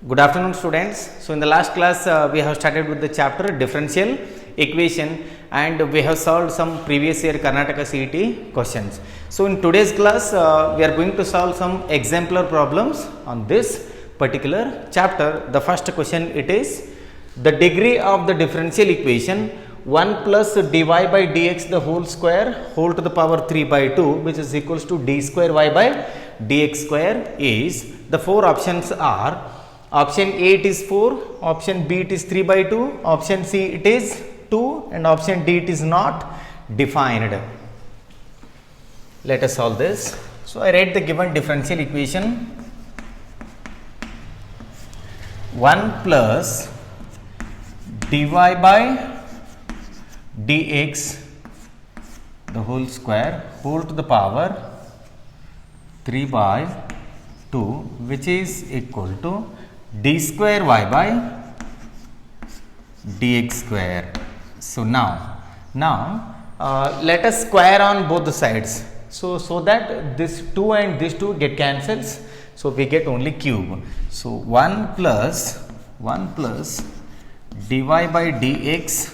Good afternoon, students. So in the last class we have started with the chapter differential equation and we have solved some previous year Karnataka CET questions. So in today's class we are going to solve some exemplar problems on this particular chapter. The first question, it is the degree of the differential equation 1 plus dy by dx the whole square whole to the power 3 by 2 which is equals to d square y by dx square is, the four options are option A it is 4, option B it is 3 by 2, option C it is 2 and option D it is not defined. Let us solve this. So I write the given differential equation 1 plus dy by dx the whole square whole to the power 3 by 2 which is equal to d square y by dx square. So now let us square on both the sides. So that this 2 and this 2 get cancels. So we get only cube. So 1 plus dy by dx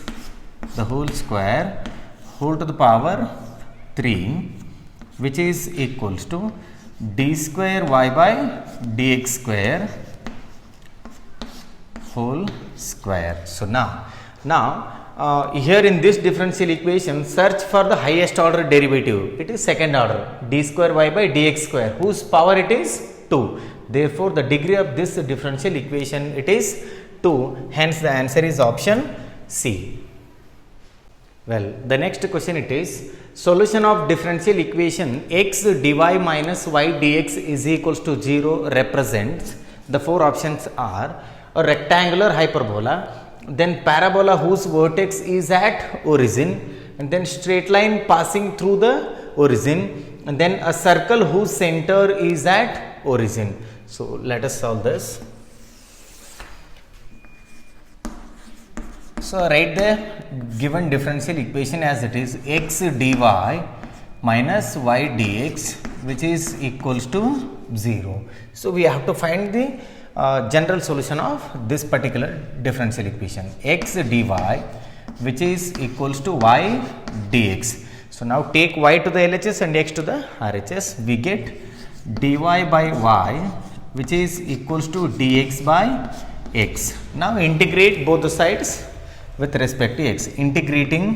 the whole square whole to the power 3 which is equals to d square y by dx square whole square. So now here in this differential equation, search for the highest order derivative. It is second order, d square y by dx square, whose power it is 2. Therefore, the degree of this differential equation it is 2. Hence, the answer is option C. Well, the next question it is solution of differential equation x dy minus y dx is equals to 0 represents, the four options are a rectangular hyperbola, then parabola whose vertex is at origin, and then straight line passing through the origin, and then a circle whose center is at origin. So let us solve this. So write the given differential equation as it is x dy minus y dx which is equals to 0. So we have to find the general solution of this particular differential equation x dy which is equals to y dx. So now take y to the LHS and x to the RHS. We get dy by y which is equals to dx by x. Now integrate both the sides with respect to x. Integrate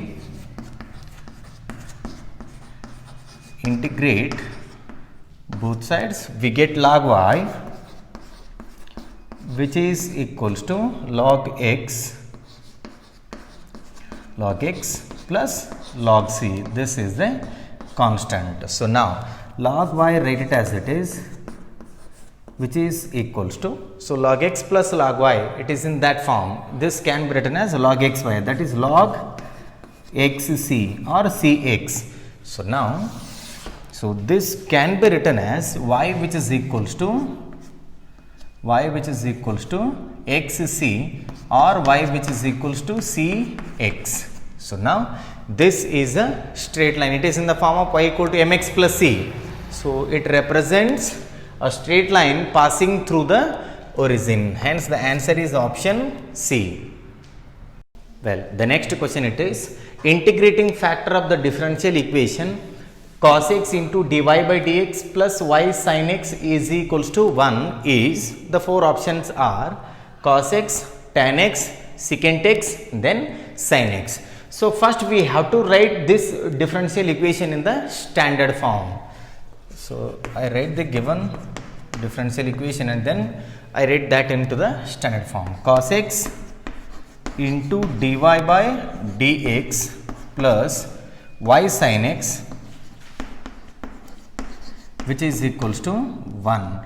both sides, we get log y which is equals to log x plus log c. This is the constant. So now log y, write it as it is, which is equals to, so log x plus log y, it is in that form. This can be written as log xy, that is log xc or cx. So now, so this can be written as y which is equals to xc or y which is equals to cx. So now this is a straight line. It is in the form of y equal to mx plus c. So it represents a straight line passing through the origin. Hence the answer is option C. Well, the next question it is integrating factor of the differential equation cos x into dy by dx plus y sin x is equals to 1 is, the four options are cos x, tan x, secant x, then sin x. So first we have to write this differential equation in the standard form. So I write the given differential equation and then I write that into the standard form. Cos x into dy by dx plus y sin x which is equals to 1.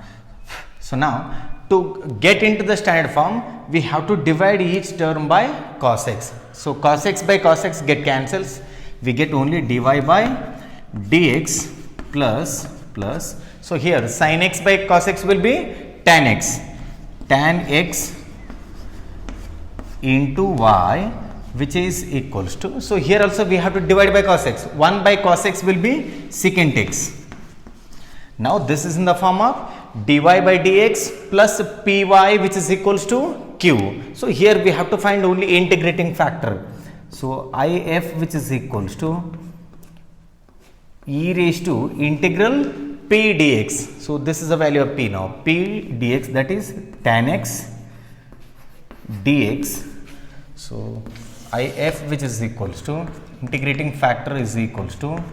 So now to get into the standard form, we have to divide each term by cos x. So cos x by cos x get cancels. We get only dy by dx plus. So here sin x by cos x will be tan x into y which is equals to, so here also we have to divide by cos x. 1 by cos x will be secant x. Now this is in the form of dy by dx plus py which is equals to q. So here we have to find only integrating factor. So if which is equals to e raised to integral p dx. So this is the value of p now. P dx, that is tan x dx. So if which is equals to integrating factor is equals to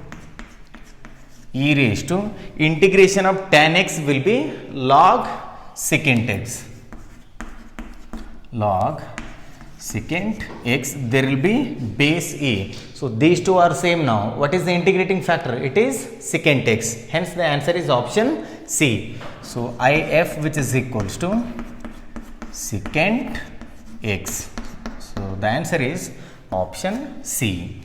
e raised to integration of tan x will be log secant x. Log secant x, there will be base a. So these two are same now. What is the integrating factor? It is secant x. Hence the answer is option C. So if which is equals to secant x. So the answer is option C.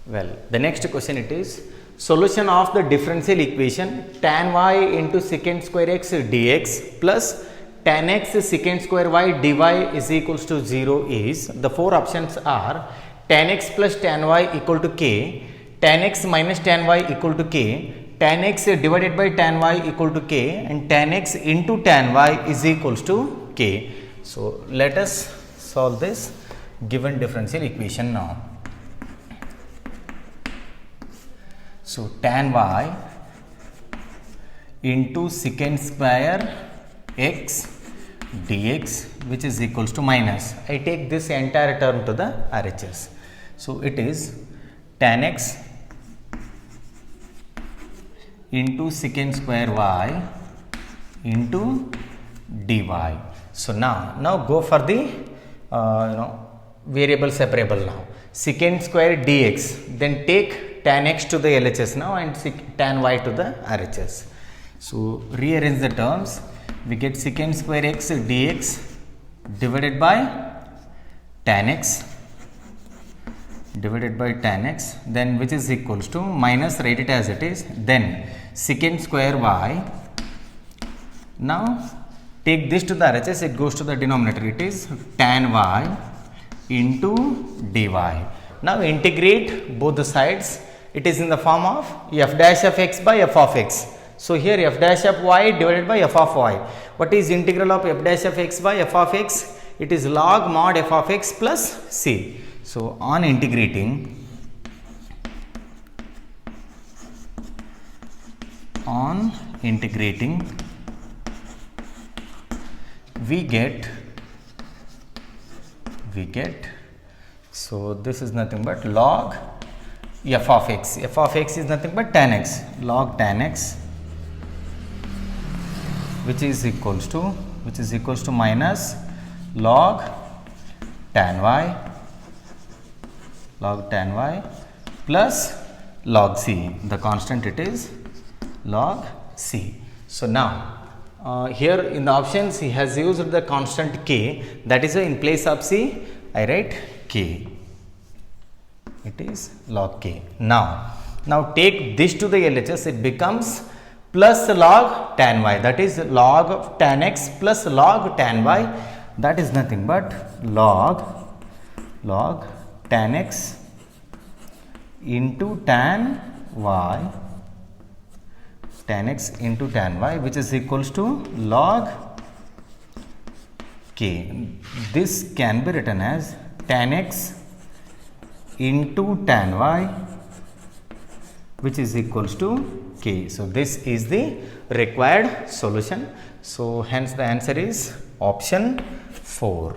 Well, the next question it is solution of the differential equation tan y into secant square x dx plus tan x secant square y dy is equals to 0 is, the four options are tan x plus tan y equal to k, tan x minus tan y equal to k, tan x divided by tan y equal to k, and tan x into tan y is equals to k. So let us solve this given differential equation now. So tan y into secant square x dx which is equals to minus, I take this entire term to the RHS. So it is tan x into secant square y into dy. So now go for the variable separable now. Secant square dx, then take tan x to the LHS now and tan y to the RHS. So rearrange the terms. We get secant square x dx divided by tan x then which is equals to minus, write it as it is, then secant square y. Now take this to the RHS, it goes to the denominator, it is tan y into dy. Now integrate both the sides, it is in the form of f dash of x by f of x. So here f dash of y divided by f of y. What is integral of f dash of x by f of x? It is log mod f of x plus c. So on integrating, we get, so this is nothing but log f of x. F of x is nothing but tan x, log tan x, which is equals to minus log tan y plus log c. The constant it is log c. So now here in the options he has used the constant k, that is in place of c I write k. It is log k. Now take this to the LHS, it becomes plus log tan y, that is log of tan x plus log tan y, that is nothing but log tan x into tan y, which is equals to log k. This can be written as tan x into tan y, which is equals to k. So this is the required solution. So hence the answer is option 4.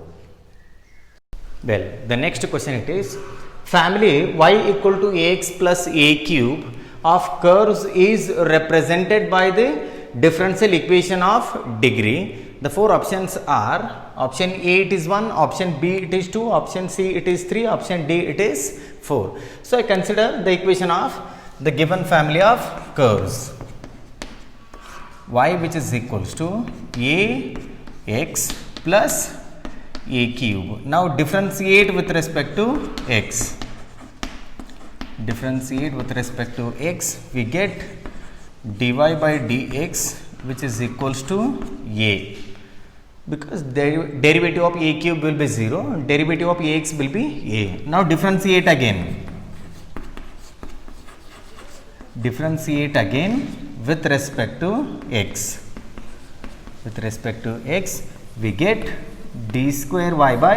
Well, the next question it is family y equal to ax plus a cube of curves is represented by the differential equation of degree. The four options are option A it is 1, option B it is 2, option C it is 3, option D it is 4. So I consider the equation of the given family of curves y which is equals to ax plus a cube. Now differentiate with respect to x. We get dy by dx which is equals to a, because derivative of a cube will be 0, derivative of ax will be a. Now differentiate again, with respect to x. With respect to x, we get d square y by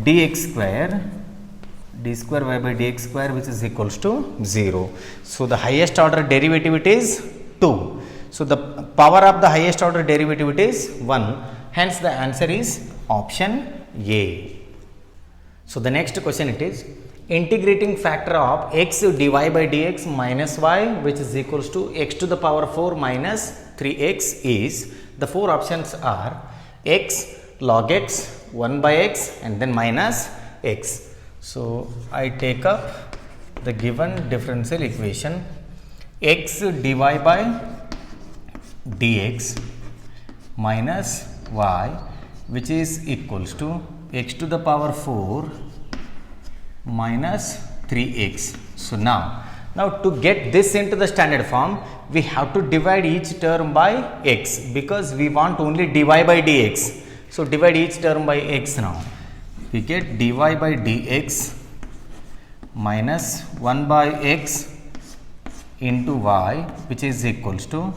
dx square, d square y by dx square, which is equals to 0. So, the highest order derivative it is 2. So, the power of the highest order derivative it is 1. Hence, the answer is option A. So, the next question it is integrating factor of x dy by dx minus y, which is equals to x to the power 4 minus 3x is, the four options are x, log x, 1 by x and then minus x. So, I take up the given differential equation x dy by dx minus y, which is equals to x to the power 4 minus 3x. So, now to get this into the standard form, we have to divide each term by x, because we want only dy by dx. So, divide each term by x now. We get dy by dx minus 1 by x into y, which is equals to,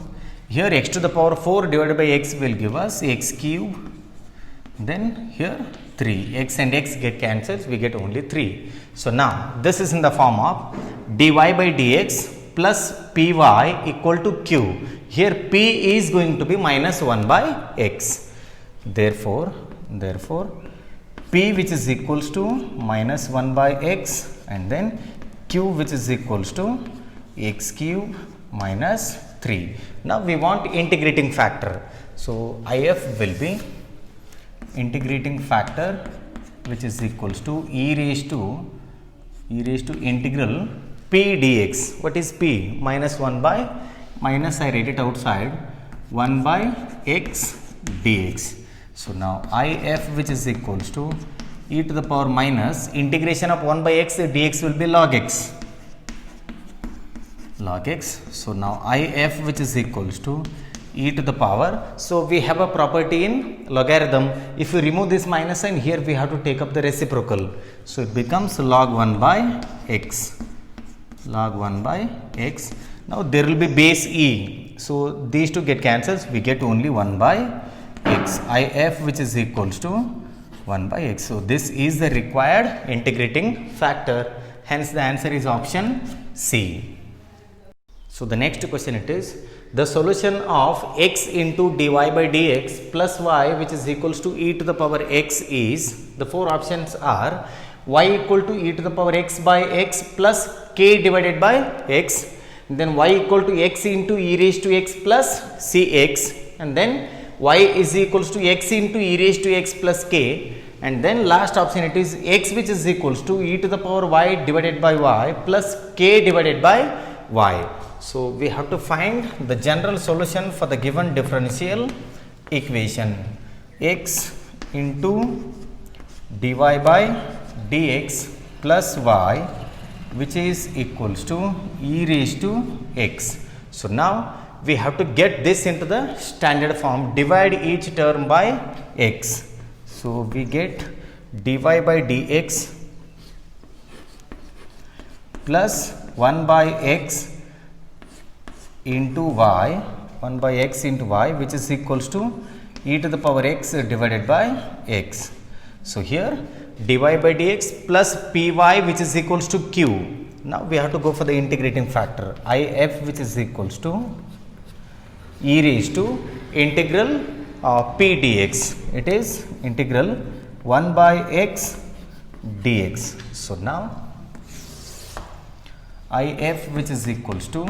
here x to the power 4 divided by x will give us x cube, then here 3, x and x get cancelled, we get only 3. So, now this is in the form of dy by dx plus py equal to q. Here p is going to be minus 1 by x. Therefore, p which is equals to minus 1 by x and then q which is equals to x cube minus 3. Now, we want integrating factor. So, if will be integrating factor which is equals to e raised to integral p dx. What is p? Minus 1 by, minus I write it outside, 1 by x dx. So, now if which is equals to e to the power minus integration of 1 by x dx will be log x. So, now if which is equals to e to the power. So, we have a property in logarithm. If you remove this minus sign, here we have to take up the reciprocal. So, it becomes log 1 by x. Now, there will be base e. So, these two get cancelled. We get only 1 by x. if which is equals to 1 by x. So, this is the required integrating factor. Hence, the answer is option C. So, the next question it is the solution of x into dy by dx plus y, which is equals to e to the power x is, the four options are y equal to e to the power x by x plus k divided by x, then y equal to x into e raised to x plus cx, and then y is equals to x into e raised to x plus k, and then last option it is x which is equals to e to the power y divided by y plus k divided by y. So, we have to find the general solution for the given differential equation x into dy by dx plus y, which is equals to e raised to x. So, now we have to get this into the standard form, divide each term by x. So, we get dy by dx plus 1 by x into y, 1 by x into y, which is equals to e to the power x divided by x. So, here dy by dx plus py, which is equals to q. Now, we have to go for the integrating factor if, which is equals to e raised to integral p dx. It is integral 1 by x dx. So, now if which is equals to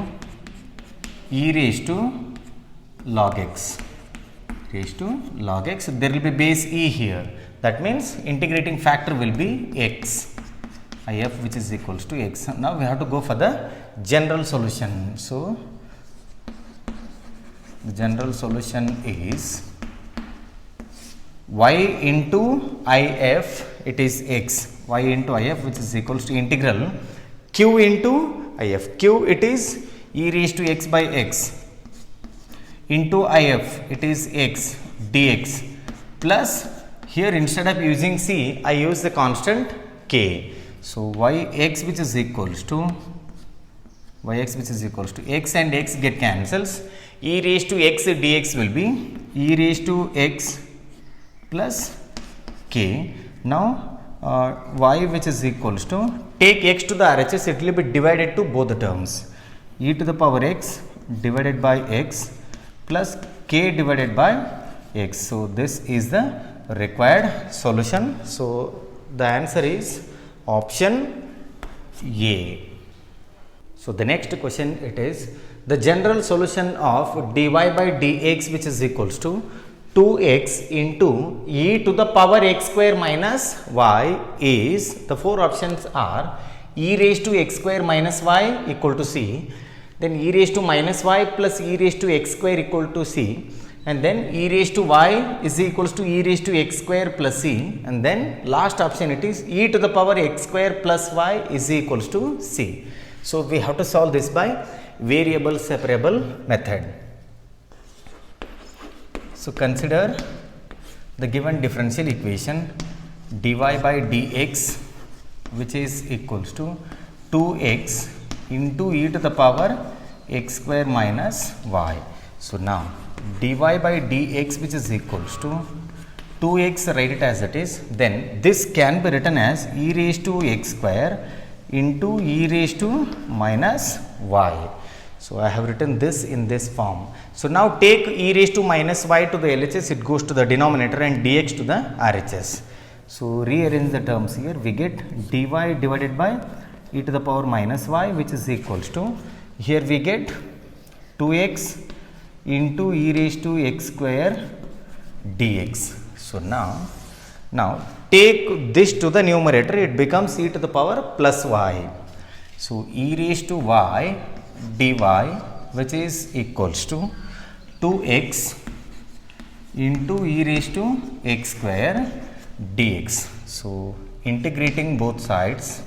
e raised to log x, there will be base e here, that means integrating factor will be x, if which is equals to x. Now, we have to go for the general solution. So, the general solution is y into if, it is x, y into if which is equals to integral q into if, q it is e raised to x by x into if, it is x dx, plus here instead of using c, I use the constant k. So, y x which is equals to yx which is equals to x and x get cancels. E raised to x dx will be e raised to x plus k. Now y which is equals to, take x to the RHS, it will be divided to both the terms, e to the power x divided by x plus k divided by x. So this is the required solution. So the answer is option A. So the next question it is, the general solution of dy by dx which is equals to 2x into e to the power x square minus y is, the four options are e raised to x square minus y equal to c, then e raised to minus y plus e raised to x square equal to c, and then e raised to y is equals to e raised to x square plus c, and then last option it is e to the power x square plus y is equals to c. So we have to solve this by variable separable method. So consider the given differential equation dy by dx which is equals to 2x into e to the power x square minus y. So now dy by dx which is equals to 2x, write it as it is, then this can be written as e raised to x square into e raised to minus y. So I have written this in this form. So now take e raised to minus y to the LHS, it goes to the denominator, and dx to the RHS. So rearrange the terms here, we get dy divided by e to the power minus y which is equals to, here we get 2x into e raised to x square dx. So now take this to the numerator, it becomes e to the power plus y. So e raised to y dy which is equals to 2x into e raised to x square dx. So integrating both sides,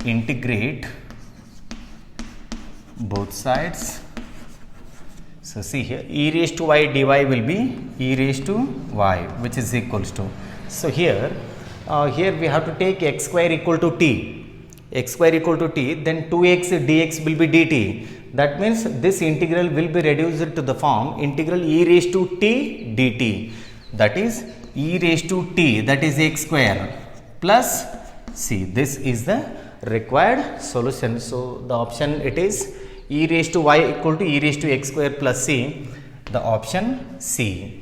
integrate both sides. So see here, e raised to y dy will be e raised to y which is equals to, so here we have to take x square equal to t, x square equal to t, then 2x dx will be dt. That means this integral will be reduced to the form integral e raised to t dt, that is e raised to t, that is x square plus c. This is the required solution. So the option it is e raised to y equal to e raised to x square plus c, the option C.